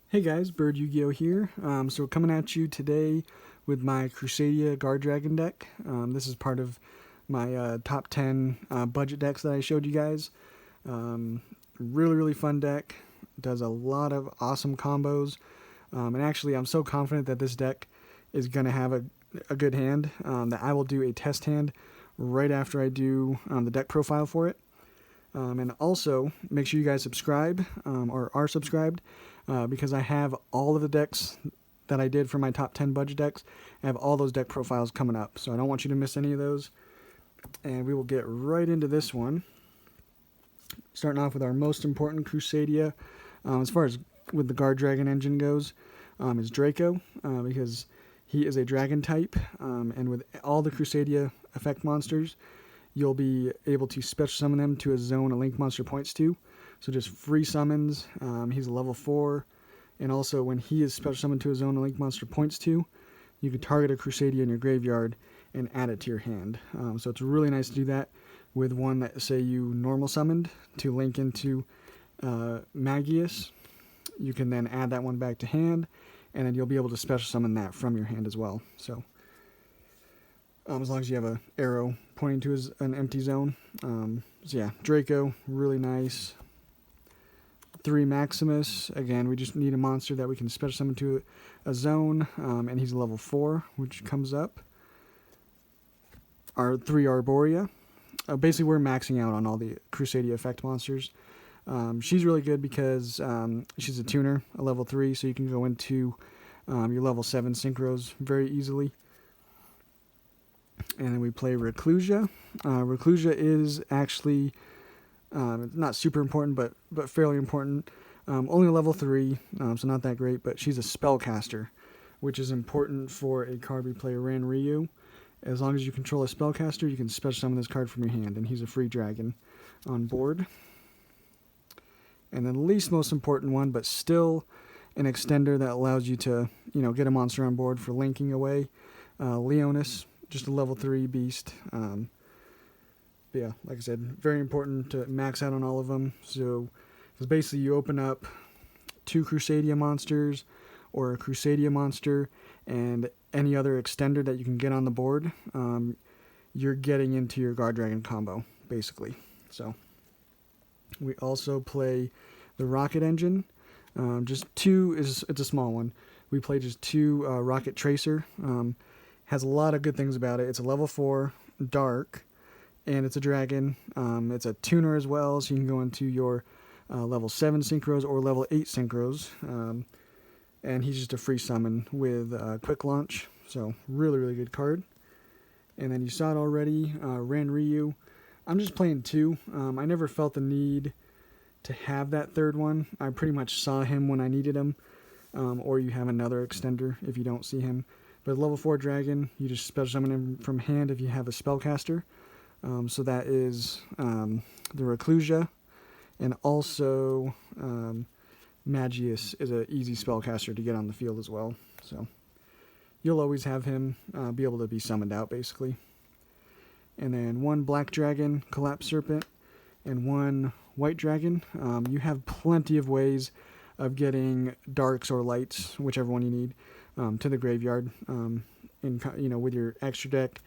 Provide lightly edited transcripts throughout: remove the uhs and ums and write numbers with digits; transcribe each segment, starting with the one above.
Hey guys, Bird Yugioh here. So coming at you today with my Crusadia Guardragon deck. This is part of my top 10 budget decks that I showed you guys. Really fun deck. Does a lot of awesome combos. And actually, I'm so confident that this deck is going to have a good hand that I will do a test hand right after I do the deck profile for it. And also, make sure you guys subscribe or are subscribed because I have all of the decks that I did for my top 10 budget decks. I have all those deck profiles coming up, so I don't want you to miss any of those. And we will get right into this one. Starting off with our most important Crusadia, as far as with the Guardragon engine goes, is Draco, because he is a dragon type, and with all the Crusadia effect monsters, you'll be able to special summon them to a zone a link monster points to. So just free summons. He's a level 4. And also when he is special summoned to a zone a link monster points to, you can target a Crusadia in your graveyard and add it to your hand. So it's really nice to do that with one that, say, you normal summoned to link into Magius. You can then add that one back to hand, and then you'll be able to special summon that from your hand as well. So as long as you have an arrow pointing to an empty zone. So yeah, Draco, really nice. 3 Maximus, again, we just need a monster that we can special summon to a zone, and he's a level 4, which comes up. Our 3 Arborea. Basically, we're maxing out on all the Crusadia effect monsters. She's really good because she's a tuner, a level 3, so you can go into your level 7 synchros very easily. And then we play Reclusia. Reclusia is actually not super important, but fairly important. Only level 3, so not that great, but she's a spellcaster, which is important for a card we play, Ranryu. As long as you control a spellcaster, you can special summon this card from your hand, and he's a free dragon on board. And then the least most important one, but still an extender that allows you to, get a monster on board for linking away, Leonis. Just a level 3 beast. But yeah, like I said, very important to max out on all of them. So, because basically you open up 2 Crusadia monsters or a Crusadia monster and any other extender that you can get on the board, you're getting into your Guardragon combo, basically. So, we also play the Rocket Engine. Just 2 it's a small one. We play just 2 Rocket Tracer. Has a lot of good things about it. It's a level 4 dark, and it's a dragon. It's a tuner as well, so you can go into your level 7 synchros or level 8 synchros. And he's just a free summon with quick launch. So really good card. And then you saw it already, Ranryu. I'm just playing 2. I never felt the need to have that third one. I pretty much saw him when I needed him. Or you have another extender if you don't see him. But level 4 dragon, you just special summon him from hand if you have a spellcaster. So that is the Reclusia. And also Magius is an easy spellcaster to get on the field as well. So you'll always have him be able to be summoned out, basically. And then 1 black dragon, Collapse Serpent, and 1 white dragon. You have plenty of ways of getting darks or lights, whichever one you need, to the graveyard. With your extra deck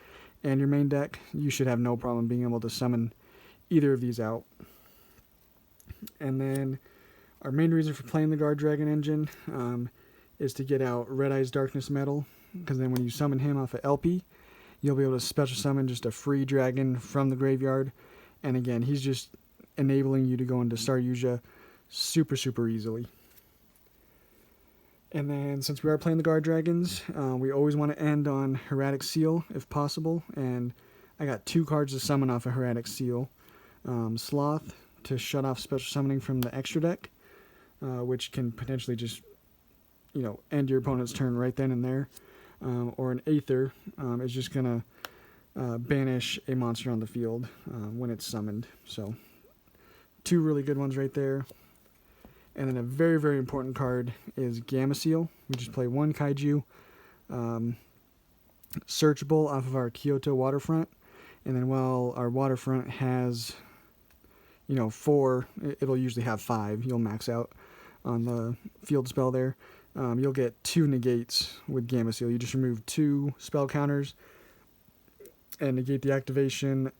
and your main deck, you should have no problem being able to summon either of these out. And then our main reason for playing the Guardragon engine is to get out Red Eyes Darkness Metal, because then when you summon him off of LP, you'll be able to special summon just a free dragon from the graveyard. And again, he's just enabling you to go into Star Yugioh super easily. And then, since we are playing the Guardragons, we always want to end on Hieratic Seal, if possible. And I got 2 cards to summon off of Hieratic Seal. Sloth, to shut off special summoning from the extra deck, which can potentially just, end your opponent's turn right then and there. Or an Aether is just going to banish a monster on the field when it's summoned. So, 2 really good ones right there. And then a very important card is Gamma Seal. We just play 1 Kaiju, searchable off of our Kyoto waterfront. And then while our waterfront has, 4, it'll usually have 5. You'll max out. on the field spell there, you'll get 2 negates with Gamma Seal. You just remove 2 spell counters and negate the activation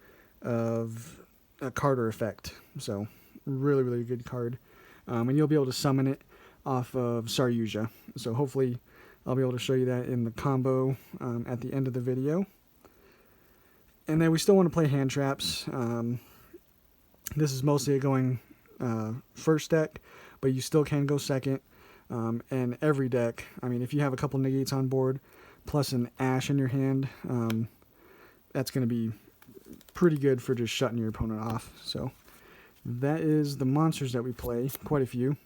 of a card or effect. So really, really good card. And you'll be able to summon it off of Saryuja. So hopefully I'll be able to show you that in the combo at the end of the video. And then we still want to play hand traps. This is mostly a going first deck, but you still can go second. And every deck, I mean, if you have a couple negates on board, plus an Ash in your hand, that's going to be pretty good for just shutting your opponent off. So that is the monsters that we play, quite a few.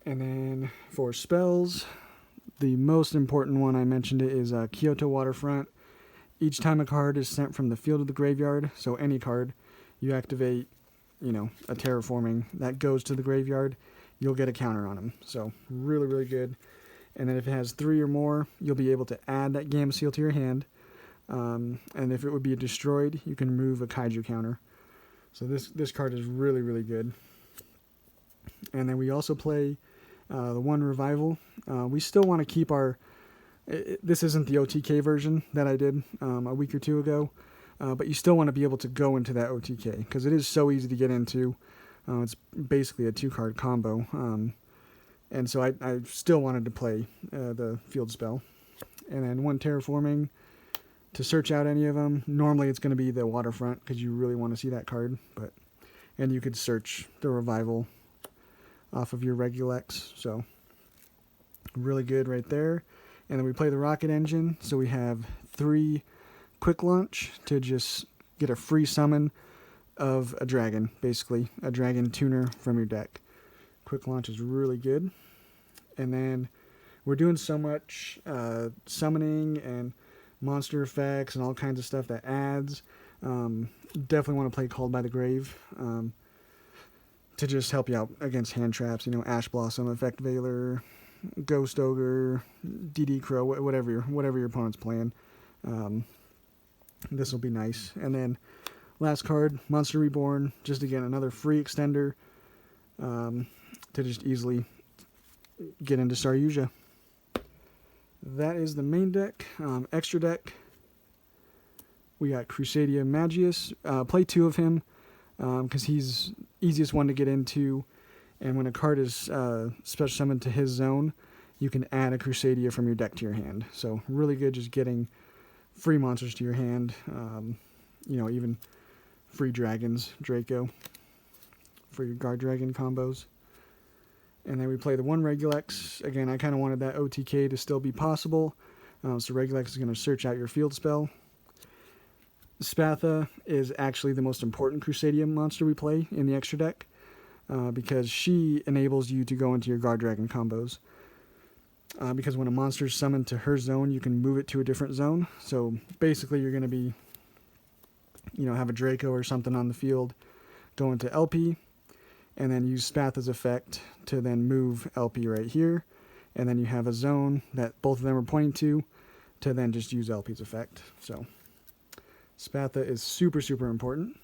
And then for spells, the most important one I mentioned it is Kyoto Waterfront. Each time a card is sent from the field to the graveyard, so any card, you activate, a terraforming that goes to the graveyard, you'll get a counter on them. So really, really good. And then if it has 3 or more, you'll be able to add that Gamma Seal to your hand. And if it would be destroyed, you can remove a Kaiju counter. So this card is really, really good. And then we also play the one Revival. We still want to keep our... This isn't the OTK version that I did a week or 2 ago. But you still want to be able to go into that OTK, because it is so easy to get into. It's basically a 2-card combo. And so I still wanted to play the field spell. And then one Terraforming to search out any of them. Normally it's going to be the Waterfront, because you really want to see that card. And you could search the Revival off of your Regulex. So really good right there. And then we play the Rocket Engine. So we have 3 Quick Launch to just get a free summon of a dragon, basically a dragon tuner from your deck. Quick Launch is really good. And then we're doing so much summoning and monster effects and all kinds of stuff that adds. Definitely want to play Called by the Grave to just help you out against hand traps. Ash Blossom, Effect Veiler, Ghost Ogre, DD Crow, whatever your opponent's playing. This will be nice. And then last card, Monster Reborn. Just again, another free extender to just easily get into Saryuja. That is the main deck. Extra deck, we got Crusadia Magius. Play 2 of him because he's easiest one to get into. And when a card is special summoned to his zone, you can add a Crusadia from your deck to your hand. So really good just getting free monsters to your hand. Even free dragons, Draco, for your Guardragon combos. And then we play the one Regulex. Again, I kind of wanted that OTK to still be possible. So Regulex is going to search out your field spell. Spatha is actually the most important Crusadia monster we play in the extra deck. Because she enables you to go into your Guardragon combos. Because when a monster is summoned to her zone, you can move it to a different zone. So basically you're going to be, have a Draco or something on the field, go into LP, and then use Spatha's effect to then move LP right here. And then you have a zone that both of them are pointing to then just use LP's effect. So Spatha is super, super important.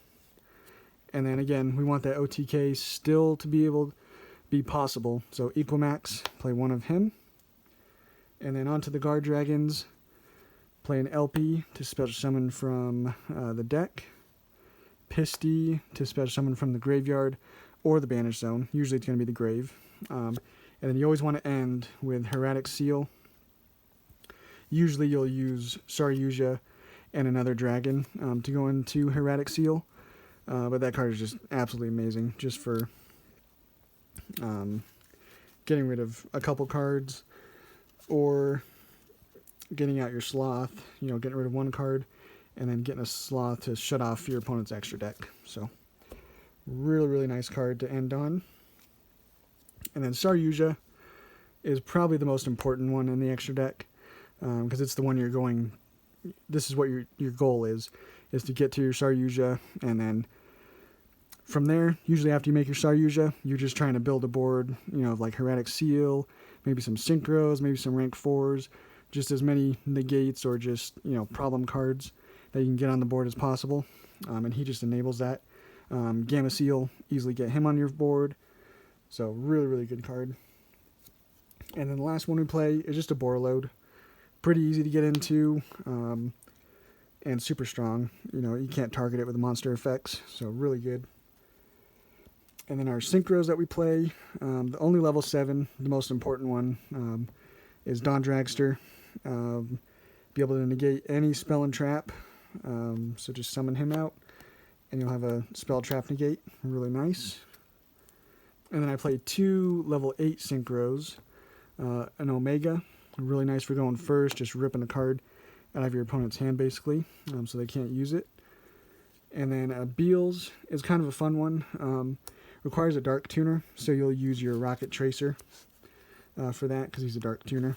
And then again, we want that OTK still to be possible. So Equimax, play 1 of him. And then onto the Guardragons, play an LP to special summon from the deck. Pisty to special summon from the graveyard or the Banish Zone. Usually it's going to be the grave. And then you always want to end with Hieratic Seal. Usually you'll use Saryuja and another dragon to go into Hieratic Seal. But that card is just absolutely amazing, just for getting rid of a couple cards, or getting out your Sloth, getting rid of 1 card, and then getting a Sloth to shut off your opponent's extra deck. So really, really nice card to end on. And then Saryuja is probably the most important one in the extra deck, because it's the one you're going... This is what your goal is to get to your Saryuja, and then from there, usually after you make your Saryuja, you're just trying to build a board, like Hieratic Seal, maybe some Synchros, maybe some rank 4s, just as many negates or just, problem cards that you can get on the board as possible. And he just enables that. Gamma Seal, easily get him on your board. So really, really good card. And then the last one we play is just a Borreload. Pretty easy to get into, and super strong. You know, you can't target it with monster effects, so really good. And then our synchros that we play, the only level 7, the most important one, is Dawn Dragster. Be able to negate any spell and trap, so just summon him out, and you'll have a spell trap negate. Really nice. And then I play 2 level 8 synchros, an Omega, really nice for going first, just ripping a card out of your opponent's hand basically, so they can't use it. And then Beals is kind of a fun one. Requires a Dark Tuner, so you'll use your Rocket Tracer for that because he's a Dark Tuner.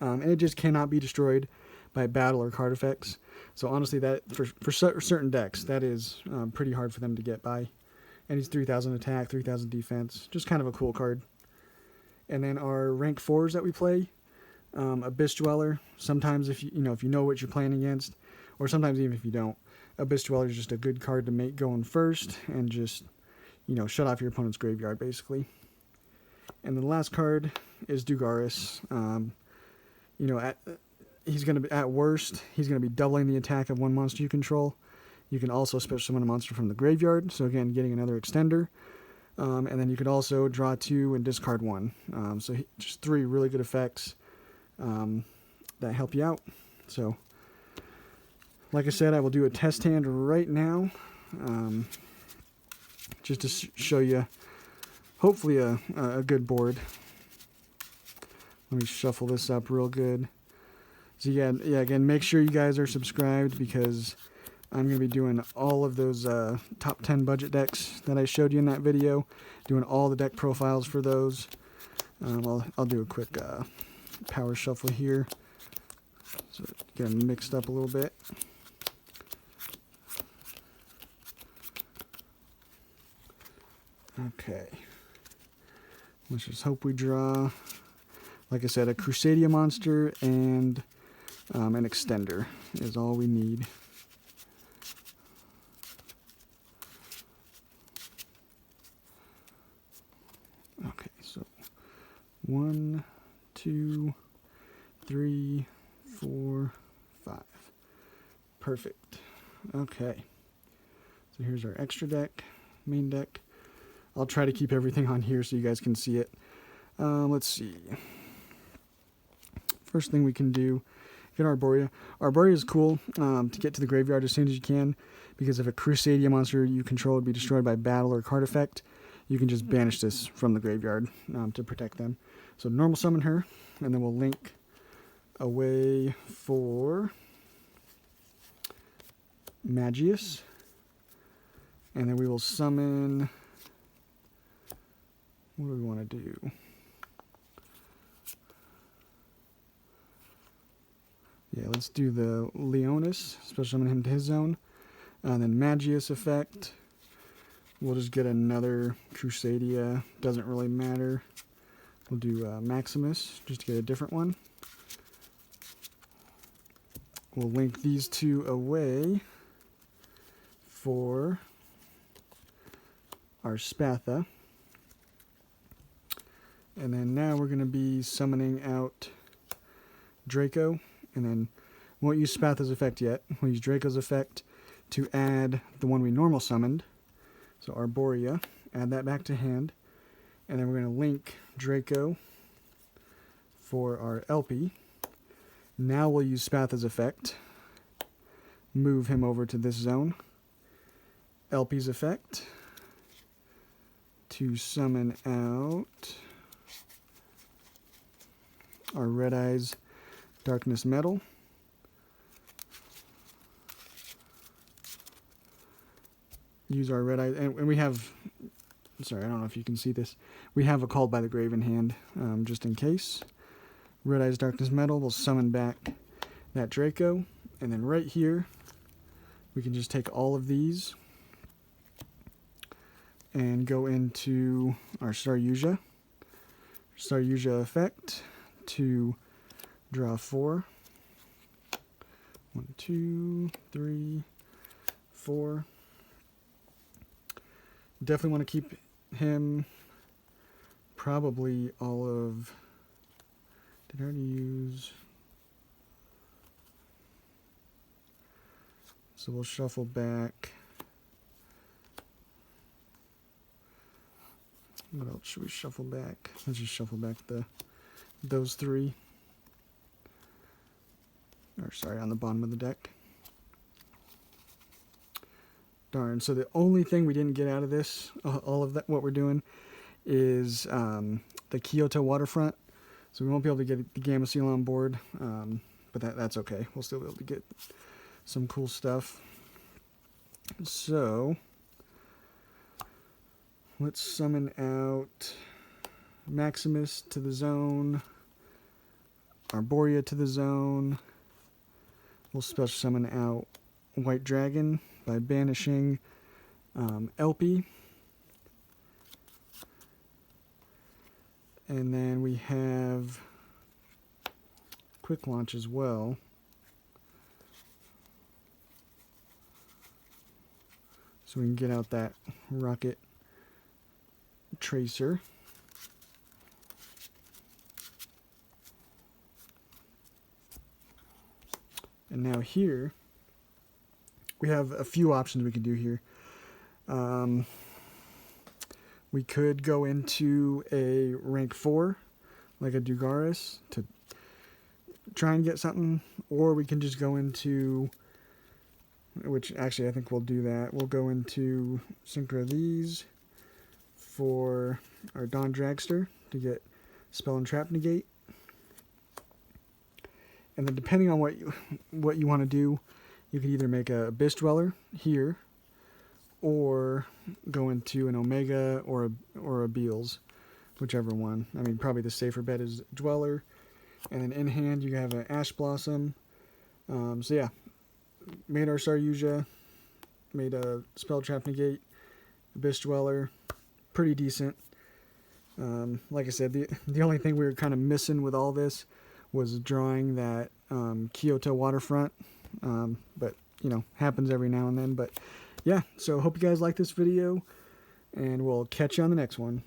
And it just cannot be destroyed by battle or card effects. So honestly, that for certain decks, that is pretty hard for them to get by. And he's 3,000 attack, 3,000 defense. Just kind of a cool card. And then our rank 4s that we play, Abyss Dweller. Sometimes if you know what you're playing against, or sometimes even if you don't, Abyss Dweller is just a good card to make going first and just, shut off your opponent's graveyard basically. And the last card is Dugaris. He's going to be, at worst, he's going to be doubling the attack of one monster you control. You can also special summon a monster from the graveyard, so again, getting another extender. And then you could also draw 2 and discard 1. So just 3 really good effects that help you out. So, like I said, I will do a test hand right now, just to show you, hopefully, a good board. Let me shuffle this up real good. So again, make sure you guys are subscribed because I'm going to be doing all of those top 10 budget decks that I showed you in that video, doing all the deck profiles for those. I'll do a quick power shuffle here, so get them mixed up a little bit. Okay, let's just hope we draw, like I said, a Crusadia monster and an extender is all we need. Okay, so 1, 2, 3, 4, 5. Perfect. Okay. So here's our extra deck, main deck. I'll try to keep everything on here so you guys can see it. Let's see. First thing we can do, get Arborea. Arborea is cool to get to the graveyard as soon as you can, because if a Crusadia monster you control would be destroyed by battle or card effect, you can just banish this from the graveyard to protect them. So normal summon her, and then we'll link away for Magius. And then we will summon, what do we want to do? Yeah, let's do the Leonis, special summon him to his zone. And then Magius effect. We'll just get another Crusadia, doesn't really matter. We'll do Maximus, just to get a different one. We'll link these 2 away for our Spatha. And then now we're going to be summoning out Draco. And then won't use Spatha's effect yet. We'll use Draco's effect to add the one we normal summoned. So Arborea, add that back to hand. And then we're going to link Draco for our LP. Now we'll use Spatha's effect. Move him over to this zone. LP's effect to summon out our Red Eyes Darkness Metal. Use our Red Eyes, and we have, sorry, I don't know if you can see this, we have a Called by the Grave in hand, just in case. Red Eyes Darkness Metal will summon back that Draco, and then right here, we can just take all of these and go into our Star Yugioh. Star Yugioh effect to draw 4. 1, 2, 3, 4. Definitely want to keep him probably all of... Did I already use... So we'll shuffle back. What else should we shuffle back? Let's just shuffle back those three. Or sorry, on the bottom of the deck. Darn, so the only thing we didn't get out of this, all of that, what we're doing, is the Kyoto waterfront. So we won't be able to get the Gamma Seal on board, but that's okay. We'll still be able to get some cool stuff. So let's summon out Maximus to the zone, Arborea to the zone. We'll special summon out White Dragon by banishing Elpie. And then we have Quick Launch as well. So we can get out that Rocket Tracer. And now here, we have a few options we can do here. We could go into a rank 4, like a Dugaris, to try and get something, or we can just go into, which actually I think we'll do that. We'll go into Synchro these for our Dawn Dragster to get Spell and Trap Negate. And then depending on what you want to do, you can either make a Abyss Dweller here, or go into an Omega or a Beals, whichever one. I mean, probably the safer bet is Dweller. And then in hand, you have an Ash Blossom. So yeah, made our Star Yugioh, made a Spell Trap Negate, Abyss Dweller, pretty decent. Like I said, the only thing we were kind of missing with all this was drawing that Kyoto waterfront, but you know, happens every now and then. But yeah, so hope you guys like this video, and we'll catch you on the next one.